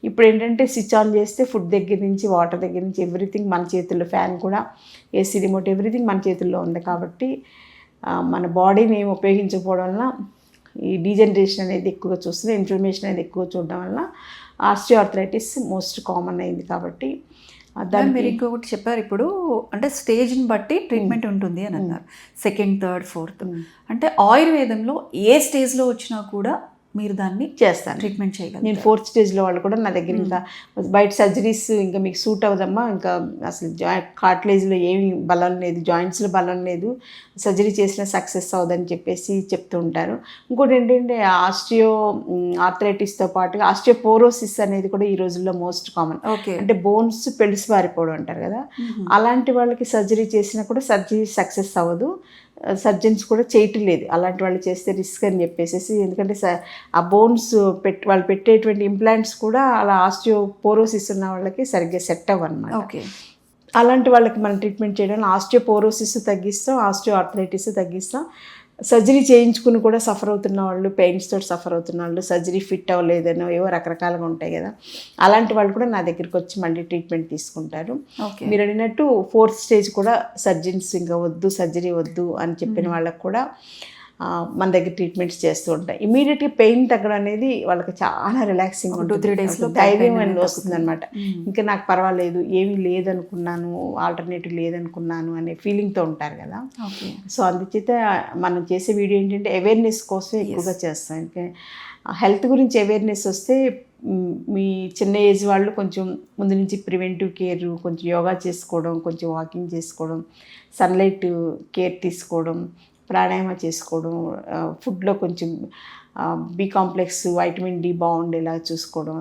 ఇప్పుడు ఏంటంటే switch on చేస్తే ఫుడ్ దగ్గర నుంచి వాటర్ దగ్గర నుంచి ఎవ్రీథింగ్ మన చేతుల్లో, ఫ్యాన్ కూడా, ఏసీ రిమోట్ ఎవ్రీథింగ్ మన చేతుల్లో ఉంది. కాబట్టి మన బాడీని ఏమి ఉపయోగించకపోవడం వల్ల ఈ డీజనరేషన్ అనేది ఎక్కువగా చూస్తుంది, ఇన్ఫ్లమేషన్ అనేది ఎక్కువ చూడడం వల్ల ఆస్టియోఆర్థరైటిస్ మోస్ట్ కామన్ అయింది. కాబట్టి దాన్ని మీరు ఇంకొకటి చెప్పారు ఇప్పుడు, అంటే స్టేజ్ని బట్టి ట్రీట్మెంట్ ఉంటుంది అని అన్నారు. Second, third, fourth. అంటే ఆయుర్వేదంలో ఏ స్టేజ్లో వచ్చినా కూడా మీరు దాన్ని చేస్తాను, ట్రీట్మెంట్ చేయగలరు. నేను 4th స్టేజ్లో వాళ్ళు కూడా నా దగ్గర ఇంకా బయట సర్జరీస్ ఇంకా మీకు సూట్ అవ్వదమ్మా, ఇంకా అసలు కార్టిలేజ్లో ఏమి బలం లేదు, జాయింట్స్లో బలం లేదు, సర్జరీ చేసిన సక్సెస్ అవ్వదని చెప్పేసి చెప్తూ ఉంటారు. ఇంకోటి ఏంటంటే ఆర్థరైటిస్తో పాటుగా ఆస్టియోపోరోసిస్ అనేది కూడా ఈ రోజుల్లో మోస్ట్ కామన్. అంటే బోన్స్ పెళుసు పారిపోవడం అంటారు కదా, అలాంటి వాళ్ళకి సర్జరీ చేసినా కూడా సర్జరీ సక్సెస్ అవ్వదు, సర్జన్స్ కూడా చేయటం లేదు. అలాంటి వాళ్ళు చేస్తే రిస్క్ అని చెప్పేసి, ఎందుకంటే ఆ బోన్స్ వాళ్ళు పెట్టేటువంటి ఇంప్లాంట్స్ కూడా అలా ఆస్టియోపోరోసిస్ ఉన్న వాళ్ళకి సరిగ్గా సెట్ అవ్వన్నమాట. ఓకే, అలాంటి వాళ్ళకి మనం ట్రీట్మెంట్ చేయడం ఆస్టియోపోరోసిస్ తగ్గిస్తాం, ఆస్టియోఆర్థరైటిస్ తగ్గిస్తాం. సర్జరీ చేయించుకుని కూడా సఫర్ అవుతున్న వాళ్ళు, పెయిన్స్ తోటి సఫర్ అవుతున్న వాళ్ళు, సర్జరీ ఫిట్ అవ్వలేదనో ఏవో రకరకాలుగా ఉంటాయి కదా, అలాంటి వాళ్ళు కూడా నా దగ్గరికి వచ్చి మళ్ళీ ట్రీట్మెంట్ తీసుకుంటారు. మీరు అడిగినట్టు 4th స్టేజ్ కూడా సర్జన్స్ ఇంకా వద్దు, సర్జరీ వద్దు అని చెప్పిన వాళ్ళకు కూడా మన దగ్గర ట్రీట్మెంట్స్ చేస్తూ ఉంటాయి. ఇమీడియట్గా పెయిన్ తగ్గడం అనేది వాళ్ళకి చాలా రిలాక్సింగ్ ఉంటుంది, 2-3 daysలో ధైర్యం అనేది వస్తుంది అనమాట. ఇంకా నాకు పర్వాలేదు, ఏమీ లేదనుకున్నాను, ఆల్టర్నేటివ్ లేదనుకున్నాను అనే ఫీలింగ్తో ఉంటారు కదా. సో అందుచేత మనం చేసే వీడియో ఏంటంటే అవేర్నెస్ కోసమే ఎక్కువగా చేస్తాం. ఇంకా హెల్త్ గురించి అవేర్నెస్ వస్తే మీ చిన్న ఏజ్ వాళ్ళు కొంచెం ముందు నుంచి ప్రివెంటివ్ కేర్, కొంచెం యోగా చేసుకోవడం, కొంచెం వాకింగ్ చేసుకోవడం, సన్లైట్ కేర్ తీసుకోవడం, ప్రాణాయామ చేసుకోవడం, ఫుడ్లో కొంచెం బి కాంప్లెక్స్, వైటమిన్ డి బాగుండేలా చూసుకోవడం,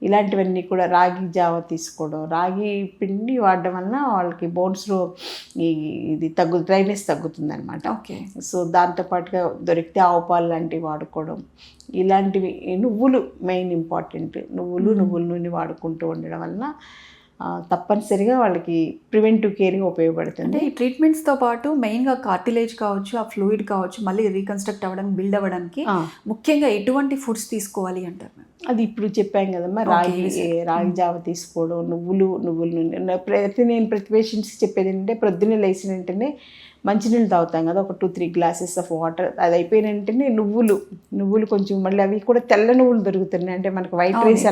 ఇలాంటివన్నీ కూడా, రాగి జావ తీసుకోవడం, రాగి పిండి వాడడం వలన వాళ్ళకి బోన్స్లో ఇది డ్రైనెస్ తగ్గుతుంది అనమాట. సో దాంతోపాటుగా దొరికితే ఆవు పాలు లాంటివి వాడుకోవడం, ఇలాంటివి. నువ్వులు మెయిన్ ఇంపార్టెంట్, నువ్వుల నూనె వాడుకుంటూ ఉండడం వలన తప్పనిసరిగా వాళ్ళకి ప్రివెంటివ్ కేర్గా ఉపయోగపడుతుంది. అంటే ఈ ట్రీట్మెంట్స్తో పాటు మెయిన్గా కార్టిలేజ్ కావచ్చు, ఆ ఫ్లూయిడ్ కావచ్చు, మళ్ళీ రీకన్స్ట్రక్ట్ అవ్వడానికి, బిల్డ్ అవ్వడానికి ముఖ్యంగా ఎటువంటి ఫుడ్స్ తీసుకోవాలి అంటారు? అది ఇప్పుడు చెప్పాం కదమ్మా, రాగి జావ తీసుకోవడం, నువ్వుల నూనె. ప్రతి పేషెంట్స్కి చెప్పేది ఏంటంటే ప్రొద్దున్నే లేచిన వెంటనే మంచినీళ్ళు తాగుతాం కదా, ఒక 2-3 glasses ఆఫ్ వాటర్. అది అయిపోయిన వెంటనే నువ్వులు కొంచెం, మళ్ళీ అవి కూడా తెల్ల నువ్వులు దొరుకుతున్నాయి. అంటే మనకు వైట్ రైస్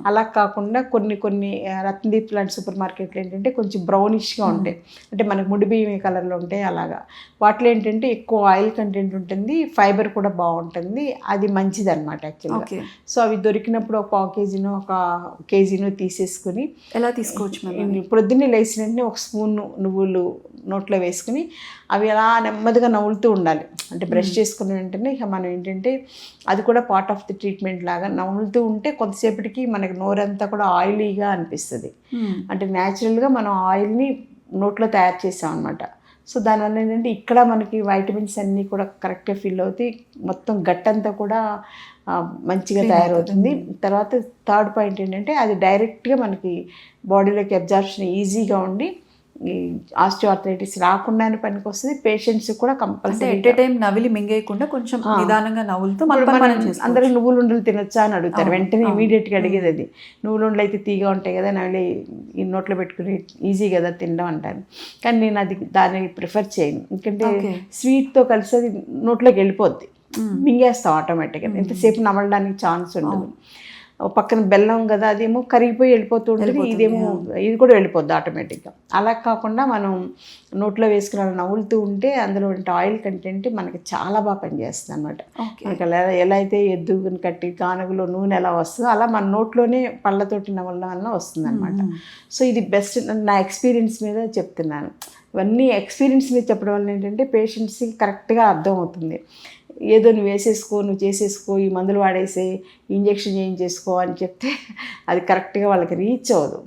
అలా కాకుండా కొన్ని రత్నదీప్ లాంటి సూపర్ మార్కెట్లు ఏంటంటే కొంచెం బ్రౌనిష్గా ఉంటాయి, అంటే మనకు ముడి బియ్యం కలర్లో ఉంటాయి. అలాగా వాటిలో ఏంటంటే ఎక్కువ ఆయిల్ కంటెంట్ ఉంటుంది, ఫైబర్ కూడా బాగుంటుంది, అది మంచిది అనమాట యాక్చువల్గా. సో అవి దొరికినప్పుడు ఒక 1 కేజీనో తీసేసుకుని, ఎలా తీసుకోవచ్చు? ప్రొద్దున్నే లేచిన వెంటనే 1 స్పూన్ నువ్వులు నోట్లో వేసుకుని అవి అలా నెమ్మదిగా నవ్వులుతూ ఉండాలి. అంటే బ్రష్ చేసుకున్న వెంటనే ఇక మనం ఏంటంటే అది కూడా పార్ట్ ఆఫ్ ది ట్రీట్మెంట్ లాగా నవ్వులుతూ ఉంటే కొంతసేపటికి మనకి నోరంతా కూడా ఆయిలీగా అనిపిస్తుంది. అంటే న్యాచురల్గా మనం ఆయిల్ని నోట్లో తయారు చేసాం అనమాట. సో దానివల్ల ఏంటంటే ఇక్కడ మనకి వైటమిన్స్ అన్నీ కూడా కరెక్ట్గా ఫిల్ అవుతాయి, మొత్తం గట్టంతా కూడా మంచిగా తయారవుతుంది. తర్వాత థర్డ్ పాయింట్ ఏంటంటే అది డైరెక్ట్గా మనకి బాడీలోకి అబ్జార్ప్షన్ ఈజీగా ఉండి ఈ ఆస్టియోఆర్థరైటిస్ రాకుండానే పనికి వస్తుంది. పేషెంట్స్ కూడా కంపల్సరీ ఎట్ ఏ టైం నవిలి మింగేయకుండా కొంచెం నిదానంగా నవ్వులతో అందరూ నువ్వులు ఉండలు తినొచ్చా అని అడుగుతారు. వెంటనే ఇమీడియట్గా అడిగేది అది. నువ్వులు ఉండలు అయితే తీగా ఉంటాయి కదా, నవిలి ఈ నోట్లో పెట్టుకుని ఈజీ కదా తినడం అంటారు. కానీ నేను దాన్ని ప్రిఫర్ చేయను, ఎందుకంటే స్వీట్తో కలిసి అది నోట్లోకి వెళ్ళిపోద్ది, మింగేస్తాం ఆటోమేటిక్గా, ఎంతసేపు నమలడానికి ఛాన్స్ ఉండదు. పక్కన బెల్లం కదా, అదేమో కరిగిపోయి వెళ్ళిపోతూ ఉంటుంది, ఇది కూడా వెళ్ళిపోద్ది ఆటోమేటిక్గా. అలా కాకుండా మనం నోట్లో వేసుకుని నవ్వులుతూ ఉంటే అందులో ఆయిల్ కంటెంట్ మనకి చాలా బాగా పనిచేస్తుంది అనమాట. మనకి ఎలా అయితే ఎద్దు కట్టి గానుగులో నూనె ఎలా వస్తుందో అలా మన నోట్లోనే పళ్ళతోటి నవ్వడం వల్ల వస్తుంది అనమాట. సో ఇది బెస్ట్ నా ఎక్స్పీరియన్స్ మీద చెప్తున్నాను. ఇవన్నీ ఎక్స్పీరియన్స్ మీద చెప్పడం వల్ల ఏంటంటే పేషెంట్స్కి కరెక్ట్గా అర్థం అవుతుంది. ఏదో నువ్వు వేసేసుకో, నువ్వు చేసేసుకో, ఈ మందులు వాడేసే, ఇంజెక్షన్ చేయించేసుకో అని చెప్తే అది కరెక్ట్గా వాళ్ళకి రీచ్ అవ్వదు.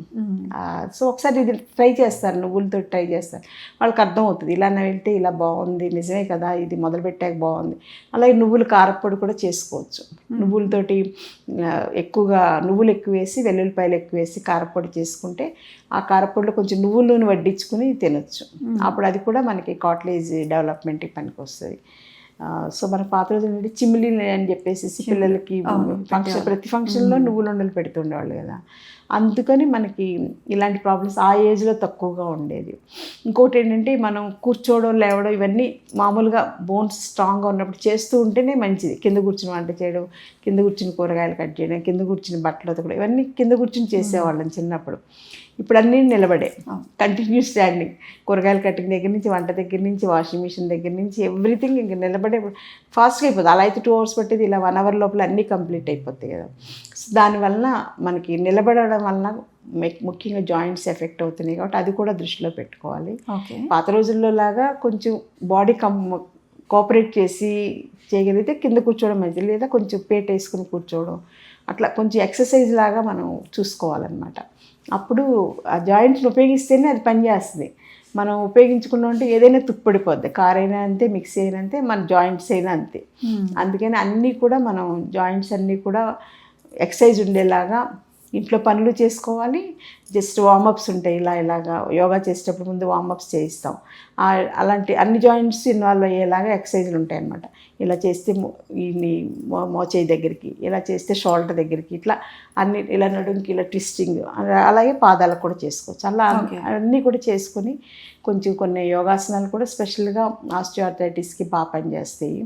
సో ఒకసారి ఇది ట్రై చేస్తారు, నువ్వులతో ట్రై చేస్తారు, వాళ్ళకి అర్థం అవుతుంది. ఇలా వెళ్తే ఇలా బాగుంది, నిజమే కదా, ఇది మొదలుపెట్టాక బాగుంది. అలాగే నువ్వులు కారప్పొడి కూడా చేసుకోవచ్చు. నువ్వులతోటి ఎక్కువగా నువ్వులు ఎక్కువ వేసి, వెల్లుల్లిపాయలు ఎక్కువ వేసి కారప్పొడి చేసుకుంటే ఆ కారప్పొడిలో కొంచెం నువ్వుల నూనె వడ్డించుకుని తినొచ్చు. అప్పుడు అది కూడా మనకి కార్టిలేజ్ డెవలప్మెంట్కి పనికి వస్తుంది. సో మన పాత రోజులు ఏంటంటే చిమ్మిలి అని చెప్పేసి పిల్లలకి ఫంక్షన్ ప్రతి ఫంక్షన్లో నువ్వులు ఉండలు పెడుతుండేవాళ్ళు కదా. అందుకని మనకి ఇలాంటి ప్రాబ్లమ్స్ ఆ ఏజ్లో తక్కువగా ఉండేది. ఇంకోటి ఏంటంటే మనం కూర్చోవడం లేవడం ఇవన్నీ మామూలుగా బోన్స్ స్ట్రాంగ్గా ఉన్నప్పుడు చేస్తూ ఉంటేనే మంచిది. కింద కూర్చుని వంట చేయడం, కింద కూర్చుని కూరగాయలు కట్ చేయడం, కింద కూర్చుని బట్టలు ఉతకడం, ఇవన్నీ కింద కూర్చుని చేసేవాళ్ళం చిన్నప్పుడు. ఇప్పుడు అన్నీ నిలబడే, కంటిన్యూ స్టాండింగ్, కూరగాయలు కట్టిన దగ్గర నుంచి వంట దగ్గర నుంచి వాషింగ్ మిషన్ దగ్గర నుంచి ఎవ్రీథింగ్ ఇంకా నిలబడే ఫాస్ట్గా అయిపోతుంది. అలా అయితే 2 hours పట్టేది, ఇలా 1 hour లోపల అన్నీ కంప్లీట్ అయిపోతాయి కదా. దానివల్ల మనకి నిలబడడం వల్ల ముఖ్యంగా జాయింట్స్ ఎఫెక్ట్ అవుతున్నాయి కాబట్టి అది కూడా దృష్టిలో పెట్టుకోవాలి. పాత రోజుల్లో లాగా కొంచెం బాడీ కోఆపరేట్ చేసి చేయగలిగితే కింద కూర్చోవడం మంచిది, లేదా కొంచెం పేట వేసుకుని కూర్చోవడం, అట్లా కొంచెం ఎక్సర్సైజ్ లాగా మనం చూసుకోవాలన్నమాట. అప్పుడు ఆ జాయింట్స్ని ఉపయోగిస్తేనే అది పనిచేస్తుంది. మనం ఉపయోగించుకున్నా ఉంటే ఏదైనా తుప్పడిపోద్ది. కార్ అయినా అంతే, మిక్సీ అయినా అంతే, మన జాయింట్స్ అయినా అంతే. అందుకని అన్నీ కూడా మనం జాయింట్స్ అన్నీ కూడా ఎక్సర్సైజ్ ఉండేలాగా ఇంట్లో పనులు చేసుకోవాలి. జస్ట్ వార్మప్స్ ఉంటాయి, ఇలాగా యోగా చేసేటప్పుడు ముందు వార్మప్స్ చేయిస్తాం. అలాంటి అన్ని జాయింట్స్ ఇన్వాల్వ్ అయ్యేలాగా ఎక్సర్సైజ్లు ఉంటాయి అన్నమాట. ఇలా చేస్తే ఈ మోచేయి దగ్గరికి, ఇలా చేస్తే షోల్డర్ దగ్గరికి, ఇట్లా అన్ని, ఇలా నడుంకి ఇలా ట్విస్టింగ్, అలాగే పాదాలకు కూడా చేసుకోవచ్చు. అలా అన్నీ కూడా చేసుకొని కొంచెం కొన్ని యోగాసనాలు కూడా స్పెషల్గా ఆస్టియోఆర్థరైటిస్కి బాగా పనిచేస్తాయి.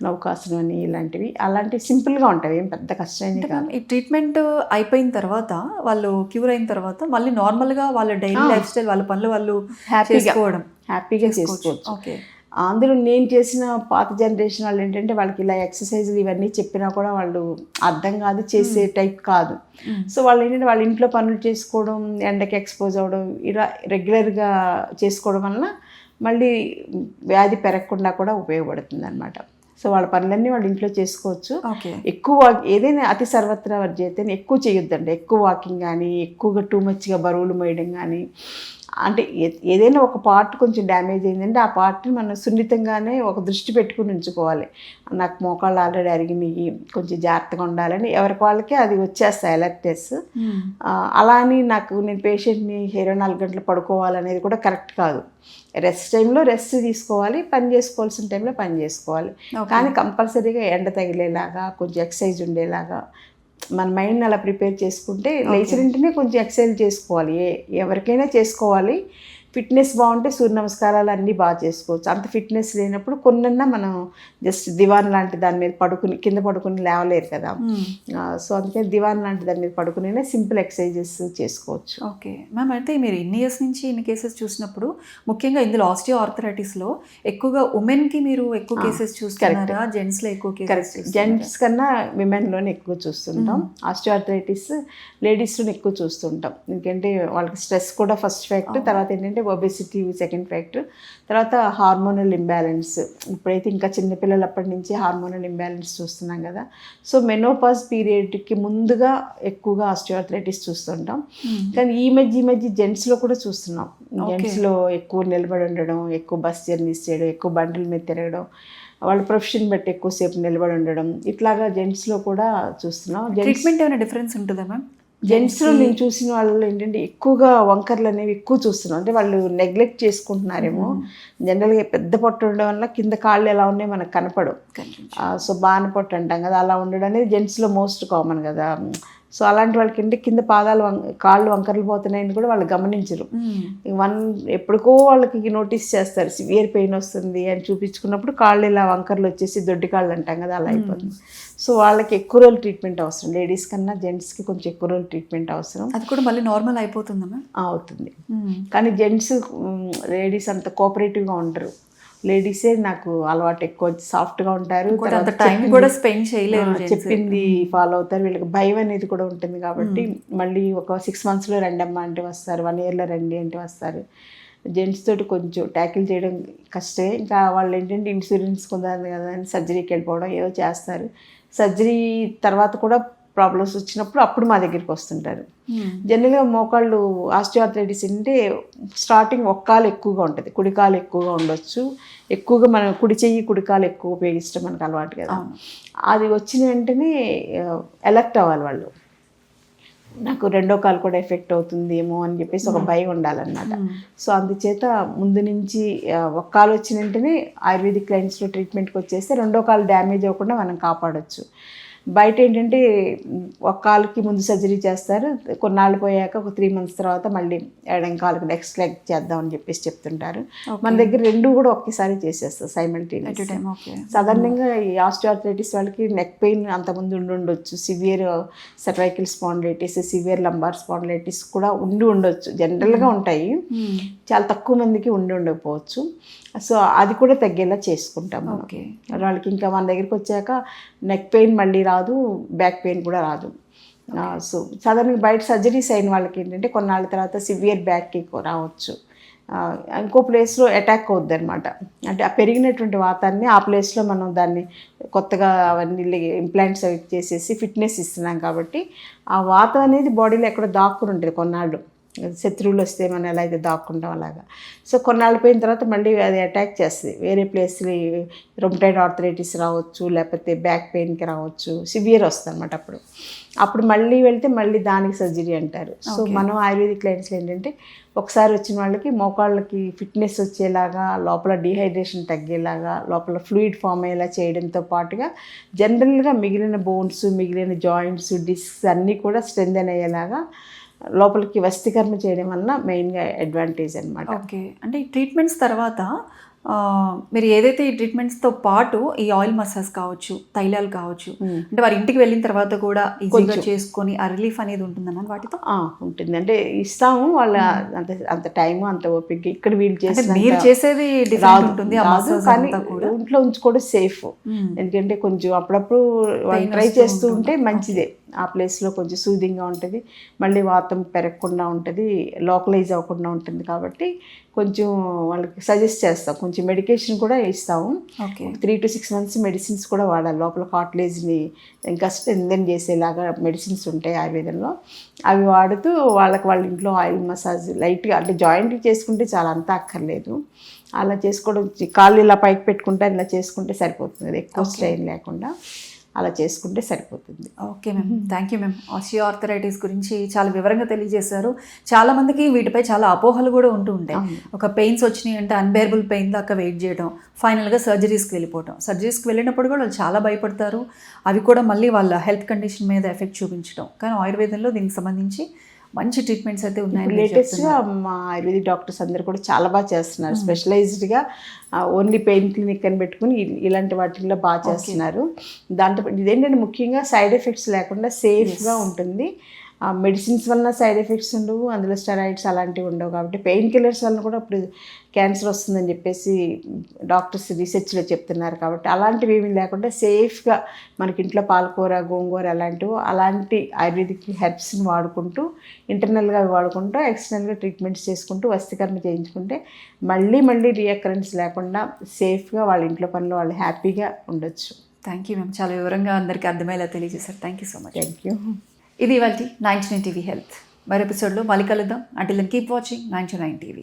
నౌకాసనం అని ఇలాంటివి, అలాంటివి సింపుల్గా ఉంటాయి, ఏం పెద్ద కష్టమైనవి కాదు. ఈ ట్రీట్మెంట్ అయిపోయిన తర్వాత వాళ్ళు క్యూర్ అయిన తర్వాత మళ్ళీ నార్మల్గా వాళ్ళ డైలీ లైఫ్ స్టైల్, వాళ్ళ పనులు వాళ్ళు హ్యాపీగా చేసుకోవచ్చు. అందులో నేను చేసిన పాత జనరేషన్ వాళ్ళు ఏంటంటే వాళ్ళకి ఇలా ఎక్సర్సైజులు ఇవన్నీ చెప్పినా కూడా వాళ్ళు అర్థం కాదు, చేసే టైప్ కాదు. సో వాళ్ళు ఏంటంటే వాళ్ళ ఇంట్లో పనులు చేసుకోవడం, ఎండకి ఎక్స్పోజ్ అవ్వడం, ఇలా రెగ్యులర్గా చేసుకోవడం వలన మళ్ళీ వ్యాధి పెరగకుండా కూడా ఉపయోగపడుతుంది అనమాట. సో వాళ్ళ పనులన్నీ వాళ్ళ ఇంట్లో చేసుకోవచ్చు. ఎక్కువ ఏదైనా అతి సర్వత్రా వర్జయితే ఎక్కువ చేయొద్దండి. ఎక్కువ వాకింగ్ కానీ, ఎక్కువగా టూ మచ్గా బరువులు మోయడం కానీ, అంటే ఏదైనా ఒక పార్ట్ కొంచెం డ్యామేజ్ అయిందంటే ఆ పార్ట్ని మనం సున్నితంగానే ఒక దృష్టి పెట్టుకుని ఉంచుకోవాలి. నాకు మోకాళ్ళు ఆల్రెడీ అరిగినాయి, కొంచెం జాగ్రత్తగా ఉండాలని ఎవరికి వాళ్ళకే అది వచ్చేస్తాయి అలర్ట్నెస్. అలా అని నేను పేషెంట్ని 24 గంటలు పడుకోవాలనేది కూడా కరెక్ట్ కాదు. రెస్ట్ టైంలో రెస్ట్ తీసుకోవాలి, పని చేసుకోవాల్సిన టైంలో పని చేసుకోవాలి. కానీ కంపల్సరీగా ఎండ తగిలేలాగా, కొంచెం ఎక్సర్సైజ్ ఉండేలాగా మన మైండ్ని అలా ప్రిపేర్ చేసుకుంటే లేచినంటనే కొంచెం ఎక్సర్సైజ్ చేసుకోవాలి. ఎవరికైనా చేసుకోవాలి. ఫిట్నెస్ బాగుంటే సూర్య నమస్కారాలు అన్నీ బాగా చేసుకోవచ్చు. అంత ఫిట్నెస్ లేనప్పుడు కొన్నన్నా మనం జస్ట్ దివాన్ లాంటి దాని మీద పడుకుని, కింద పడుకుని లేవలేరు కదా. సో అందుకని దివాన్ లాంటి దాని మీద పడుకునే సింపుల్ ఎక్సర్సైజెస్ చేసుకోవచ్చు. ఓకే మ్యామ్, అయితే మీరు ఇన్ని ఇయర్స్ నుంచి ఇన్ని కేసెస్ చూసినప్పుడు ముఖ్యంగా ఇందులో ఆస్టియోఆర్థరైటిస్లో ఎక్కువగా ఉమెన్కి మీరు ఎక్కువ కేసెస్ చూస్తున్నారా, జెంట్స్లో ఎక్కువ కేసెస్? జెంట్స్ కన్నా విమెన్లోనే ఎక్కువ చూస్తుంటాం. ఆస్టియోఆర్థరైటిస్ లేడీస్లోనే ఎక్కువ చూస్తుంటాం. ఎందుకంటే వాళ్ళకి స్ట్రెస్ కూడా ఫస్ట్ ఫ్యాక్ట్, తర్వాత ఏంటంటే ఒబెసిటీ సెకండ్ ఫ్యాక్టర్, తర్వాత హార్మోనల్ ఇంబ్యాలెన్స్. ఇప్పుడైతే ఇంకా చిన్నపిల్లలు అప్పటి నుంచి హార్మోనల్ ఇంబ్యాలెన్స్ చూస్తున్నాం కదా. సో మెనోపాజ్ పీరియడ్కి ముందుగా ఎక్కువగా ఆస్టియోఆర్థరైటిస్ చూస్తుంటాం. కానీ ఈ మధ్య జెంట్స్లో కూడా చూస్తున్నాం. జెంట్స్లో ఎక్కువ నిలబడి ఉండడం, ఎక్కువ బస్ జర్నీస్ చేయడం, ఎక్కువ బండ్ల మీద తిరగడం, వాళ్ళ ప్రొఫెషన్ బట్టి ఎక్కువసేపు నిలబడి ఉండడం, ఇట్లాగా జెంట్స్లో కూడా చూస్తున్నాం. ట్రీట్మెంట్ ఏమైనా డిఫరెన్స్ ఉంటుందా మ్యామ్? జెంట్స్లో నేను చూసిన వాళ్ళు ఏంటంటే ఎక్కువగా వంకర్లు అనేవి ఎక్కువ చూస్తున్నాం. అంటే వాళ్ళు నెగ్లెక్ట్ చేసుకుంటున్నారేమో. జనరల్గా పెద్ద పొట్టు ఉండడం వల్ల కింద కాళ్ళు ఎలా ఉన్నాయి మనకు కనపడవు. సో బాణ పొట్టు అంటాం కదా, అలా ఉండడం అనేది జెంట్స్లో మోస్ట్ కామన్ కదా. సో అలాంటి వాళ్ళకి ఏంటి కింద పాదాలు కాళ్ళు వంకర్లు పోతున్నాయని కూడా వాళ్ళు గమనించరు. ఎప్పటికో వాళ్ళకి నోటీస్ చేస్తారు, సివియర్ పెయిన్ వస్తుంది అని చూపించుకున్నప్పుడు కాళ్ళు ఇలా వంకర్లు వచ్చేసి దొడ్డి కాళ్ళు అంటాం కదా, అలా అయిపోతుంది. సో వాళ్ళకి ఎక్కువ రోజులు ట్రీట్మెంట్ అవసరం. లేడీస్ కన్నా జెంట్స్కి కొంచెం ఎక్కువ రోజులు ట్రీట్మెంట్ అవసరం. అది కూడా మళ్ళీ నార్మల్ అయిపోతుందా? అవుతుంది. కానీ జెంట్స్ లేడీస్ అంత కోఆపరేటివ్గా ఉంటారు. లేడీసే నాకు అలవాటు, ఎక్కువ సాఫ్ట్గా ఉంటారు, చెప్పింది ఫాలో అవుతారు. వీళ్ళకి భయం అనేది కూడా ఉంటుంది కాబట్టి మళ్ళీ ఒక 6 monthsలో రండి అమ్మ అంటే వస్తారు, 1 yearలో రండి అంటే వస్తారు. జెంట్స్ తోటి కొంచెం ట్యాకిల్ చేయడం కష్టమే. ఇంకా వాళ్ళు ఏంటంటే ఇన్సూరెన్స్ కుదరదు కదా అని సర్జరీకి వెళ్ళిపోవడం ఏదో చేస్తారు. సర్జరీ తర్వాత కూడా ప్రాబ్లమ్స్ వచ్చినప్పుడు అప్పుడు మా దగ్గరికి వస్తుంటారు. జనరల్గా మోకాళ్ళు ఆస్టియోఆర్థరైటిస్ అంటే స్టార్టింగ్ ఒక కాలు ఎక్కువగా ఉంటుంది, కుడికాలు ఎక్కువగా ఉండొచ్చు. ఎక్కువగా మనం కుడి చెయ్యి కుడికాలు ఎక్కువ ఉపయోగించడం మనకు అలవాటు కదా. అది వచ్చిన వెంటనే ఎలర్ట్ అవ్వాలి వాళ్ళు. నాకు రెండో కాలు కూడా ఎఫెక్ట్ అవుతుందేమో అని చెప్పేసి ఒక భయం ఉండాలన్నమాట. సో అందుచేత ముందు నుంచి ఒక కాలు వచ్చిన వెంటనే ఆయుర్వేదిక్ లైన్స్లో ట్రీట్మెంట్కి వచ్చేస్తే రెండో కాలు డ్యామేజ్ అవ్వకుండా మనం కాపాడొచ్చు. బయట ఏంటంటే ఒక కాలుకి ముందు సర్జరీ చేస్తారు, కొన్నాళ్ళు పోయాక ఒక 3 months తర్వాత మళ్ళీ ఎడం కాలుకి నెక్స్ట్ లెగ్ చేద్దామని చెప్పేసి చెప్తుంటారు. మన దగ్గర రెండు కూడా ఒకేసారి చేసేస్తారు సైమల్టేనియస్. సాధారణంగా ఈ ఆస్టియోఆర్థరైటిస్ వాళ్ళకి నెక్ పెయిన్ అంతకుముందు ఉండొచ్చు, severe cervical spondylitis, severe lumbar spondylitis కూడా ఉండొచ్చు, జనరల్గా ఉంటాయి, చాలా తక్కువ మందికి ఉండకపోవచ్చు. సో అది కూడా తగ్గేలా చేసుకుంటాం మనం. వాళ్ళకి ఇంకా మన దగ్గరికి వచ్చాక నెక్ పెయిన్ మళ్ళీ రాదు, బ్యాక్ పెయిన్ కూడా రాదు. సో సాధారణంగా బయట సర్జరీస్ అయిన వాళ్ళకి ఏంటంటే కొన్నాళ్ళ తర్వాత సివియర్ బ్యాక్కి రావచ్చు, ఇంకో ప్లేస్లో అటాక్ అవుద్ది అనమాట. అంటే ఆ పెరిగినటువంటి వాతాన్ని ఆ ప్లేస్లో మనం దాన్ని కొత్తగా అవన్నీ ఇంప్లాంట్స్ అవి చేసేసి ఫిట్నెస్ ఇస్తున్నాం కాబట్టి ఆ వాతం అనేది బాడీలో ఎక్కడో దాక్కుని ఉంటుంది కొన్నాళ్ళు, శత్రువులు వస్తే మనం ఎలా అయితే దాక్కుంటాం అలాగా. సో కొన్నాళ్ళు పోయిన తర్వాత మళ్ళీ అది అటాక్ చేస్తుంది, వేరే ప్లేస్లో రొమటైడ్ ఆర్థరైటిస్ రావచ్చు, లేకపోతే బ్యాక్ పెయిన్కి రావచ్చు, సివియర్ వస్తుంది అనమాట. అప్పుడు మళ్ళీ వెళ్తే మళ్ళీ దానికి సర్జరీ అంటారు. సో మనం ఆయుర్వేదిక్ లైన్స్లో ఏంటంటే ఒకసారి వచ్చిన వాళ్ళకి మోకాళ్ళకి ఫిట్నెస్ వచ్చేలాగా, లోపల డీహైడ్రేషన్ తగ్గేలాగా, లోపల ఫ్లూయిడ్ ఫామ్ అయ్యేలా చేయడంతో పాటుగా జనరల్గా మిగిలిన బోన్స్, మిగిలిన జాయింట్స్, డిస్క్స్ అన్నీ కూడా స్ట్రెంథెన్ అయ్యేలాగా లోపలికి వస్తికర్మ చేయడం వలన మెయిన్గా అడ్వాంటేజ్ అనమాట. ఓకే, అంటే ఈ ట్రీట్మెంట్స్ తర్వాత మీరు ఏదైతే ఈ ట్రీట్మెంట్స్తో పాటు ఈ ఆయిల్ మసాజ్ కావచ్చు, తైలాలు కావచ్చు, అంటే వారి ఇంటికి వెళ్ళిన తర్వాత కూడా ఈజీగా చేసుకొని ఆ రిలీఫ్ అనేది ఉంటుందన్న వాటితో ఉంటుంది. అంటే ఇస్తాము వాళ్ళ అంత టైము అంత ఓపిక ఇక్కడ వీళ్ళు మీరు చేసేది డిఫరెంట్ ఉంటుంది, కానీ ఇంట్లో ఉంచుకోవడం సేఫ్. ఎందుకంటే కొంచెం అప్పుడప్పుడు వాళ్ళు ట్రై చేస్తూ ఉంటే మంచిదే, ఆ ప్లేస్లో కొంచెం సూదింగ్గా ఉంటుంది, మళ్ళీ వాతం పెరగకుండా ఉంటుంది, లోకలైజ్ అవ్వకుండా ఉంటుంది. కాబట్టి కొంచెం వాళ్ళకి సజెస్ట్ చేస్తాం, కొంచెం మెడికేషన్ కూడా ఇస్తాము. 3 to 6 months మెడిసిన్స్ కూడా వాడాలి, లోపల కార్టిలేజ్ని ఇంకా స్ట్రెంథెన్ చేసేలాగా మెడిసిన్స్ ఉంటాయి ఆయుర్వేదంలో. అవి వాడుతూ వాళ్ళ ఇంట్లో ఆయిల్ మసాజ్ లైట్గా, అంటే జాయింట్కి చేసుకుంటే చాలా అంతా అక్కర్లేదు, అలా చేసుకోవడం, కాళ్ళు ఇలా పైకి పెట్టుకుంటే ఇలా చేసుకుంటే సరిపోతుంది, ఎక్కువ స్ట్రెయిన్ లేకుండా అలా చేసుకుంటే సరిపోతుంది. Okay ma'am, thank you ma'am. Osteoarthritis గురించి చాలా వివరంగా తెలియజేశారు. చాలామందికి వీటిపై చాలా అపోహలు కూడా ఉంటూ ఉంటాయి. ఒక పెయిన్స్ వచ్చినాయి అంటే అన్బేరబుల్ పెయిన్ దాకా వెయిట్ చేయడం, ఫైనల్గా సర్జరీస్కి వెళ్ళిపోవడం. సర్జరీస్కి వెళ్ళినప్పుడు కూడా వాళ్ళు చాలా భయపడతారు, అవి కూడా మళ్ళీ వాళ్ళ హెల్త్ కండిషన్ మీద ఎఫెక్ట్ చూపించడం. కానీ ఆయుర్వేదంలో దీనికి సంబంధించి మంచి ట్రీట్మెంట్స్ అయితే ఉన్నాయి. లేటెస్ట్గా మా ఆయుర్వేదిక్ డాక్టర్స్ అందరు కూడా చాలా బాగా చేస్తున్నారు, స్పెషలైజ్డ్గా ఓన్లీ పెయిన్ క్లినిక్ అని పెట్టుకుని ఇలాంటి వాటిల్లో బాగా చేస్తున్నారు. దాంట్లో ఇదేంటంటే ముఖ్యంగా సైడ్ ఎఫెక్ట్స్ లేకుండా సేఫ్గా ఉంటుంది. మెడిసిన్స్ వలన సైడ్ ఎఫెక్ట్స్ ఉండవు, అందులో స్టెరాయిడ్స్ అలాంటివి ఉండవు. కాబట్టి పెయిన్ కిల్లర్స్ వలన కూడా ఇప్పుడు క్యాన్సర్ వస్తుందని చెప్పేసి డాక్టర్స్ రీసెర్చ్లో చెప్తున్నారు. కాబట్టి అలాంటివి ఏమీ లేకుండా సేఫ్గా మనకి ఇంట్లో పాలకూర, గోంగూర అలాంటి ఆయుర్వేదిక్ హెర్బ్స్ని వాడుకుంటూ, ఇంటర్నల్గా వాడుకుంటూ, ఎక్స్టర్నల్గా ట్రీట్మెంట్స్ చేసుకుంటూ, వస్తికర్మ చేయించుకుంటే మళ్ళీ రీఅకరెన్స్ లేకుండా సేఫ్గా వాళ్ళ ఇంట్లో పనులు వాళ్ళు హ్యాపీగా ఉండొచ్చు. థ్యాంక్ యూ మ్యామ్, చాలా వివరంగా అందరికీ అర్థమయ్యేలా తెలియజేశారు. Thank you so much. Thank you. ఇది ఇవాళ 99 TV హెల్త్. మరో ఎపిసోడ్లో మళ్ళీ కలుద్దాం. Until then keep watching 99 TV.